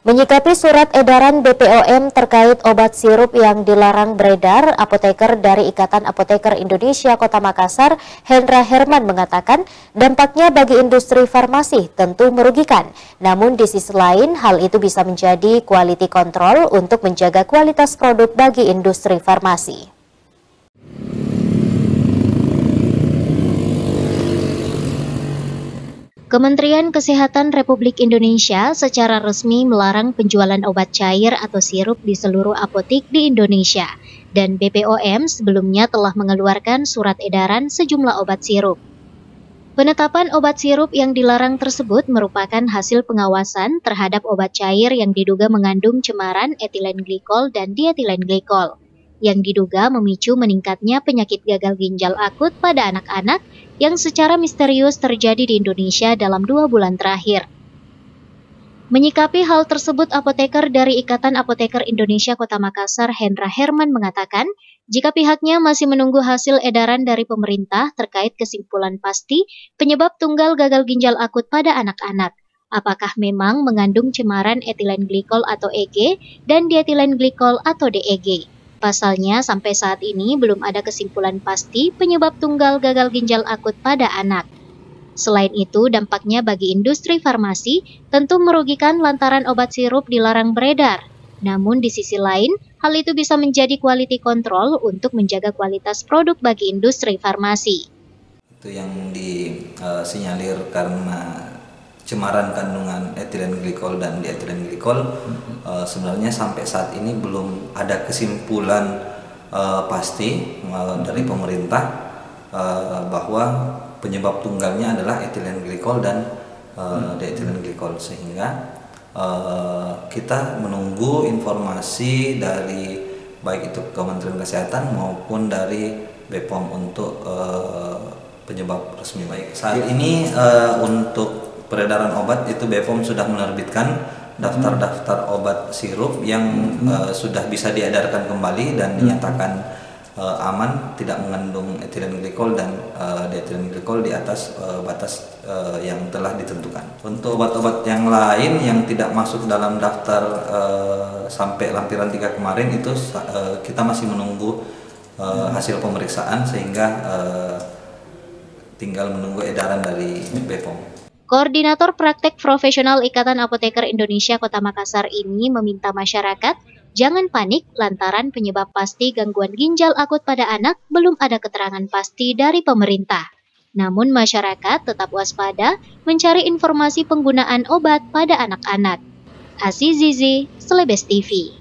Menyikapi surat edaran BPOM terkait obat sirup yang dilarang beredar, apoteker dari Ikatan Apoteker Indonesia Kota Makassar, Hendra Herman mengatakan dampaknya bagi industri farmasi tentu merugikan. Namun di sisi lain, hal itu bisa menjadi quality control untuk menjaga kualitas produk bagi industri farmasi. Kementerian Kesehatan Republik Indonesia secara resmi melarang penjualan obat cair atau sirup di seluruh apotik di Indonesia, dan BPOM sebelumnya telah mengeluarkan surat edaran sejumlah obat sirup. Penetapan obat sirup yang dilarang tersebut merupakan hasil pengawasan terhadap obat cair yang diduga mengandung cemaran etilen glikol dan dietilen glikol, yang diduga memicu meningkatnya penyakit gagal ginjal akut pada anak-anak yang secara misterius terjadi di Indonesia dalam 2 bulan terakhir. Menyikapi hal tersebut, apoteker dari Ikatan Apoteker Indonesia Kota Makassar, Hendra Herman mengatakan, jika pihaknya masih menunggu hasil edaran dari pemerintah terkait kesimpulan pasti penyebab tunggal gagal ginjal akut pada anak-anak, apakah memang mengandung cemaran etilen glikol atau EG dan dietilen glikol atau DEG. Pasalnya, sampai saat ini belum ada kesimpulan pasti penyebab tunggal gagal ginjal akut pada anak. Selain itu, dampaknya bagi industri farmasi tentu merugikan lantaran obat sirup dilarang beredar. Namun di sisi lain, hal itu bisa menjadi quality control untuk menjaga kualitas produk bagi industri farmasi. Itu yang disinyalir karena cemaran kandungan etilen glikol dan dietilen glikol, sebenarnya sampai saat ini belum ada kesimpulan pasti dari pemerintah bahwa penyebab tunggalnya adalah etilen glikol dan dietilen glikol, sehingga kita menunggu informasi dari baik itu Kementerian Kesehatan maupun dari BPOM untuk penyebab resmi. Baik, saat ini untuk peredaran obat itu BPOM sudah menerbitkan daftar-daftar obat sirup yang sudah bisa diedarkan kembali dan dinyatakan aman, tidak mengandung etilen glikol dan dietilen glikol di atas batas yang telah ditentukan. Untuk obat-obat yang lain yang tidak masuk dalam daftar sampai lampiran 3 kemarin itu kita masih menunggu hasil pemeriksaan, sehingga tinggal menunggu edaran dari BPOM. Koordinator Praktek Profesional Ikatan Apoteker Indonesia Kota Makassar ini meminta masyarakat jangan panik lantaran penyebab pasti gangguan ginjal akut pada anak belum ada keterangan pasti dari pemerintah. Namun masyarakat tetap waspada mencari informasi penggunaan obat pada anak-anak. Azizi, Celebes TV.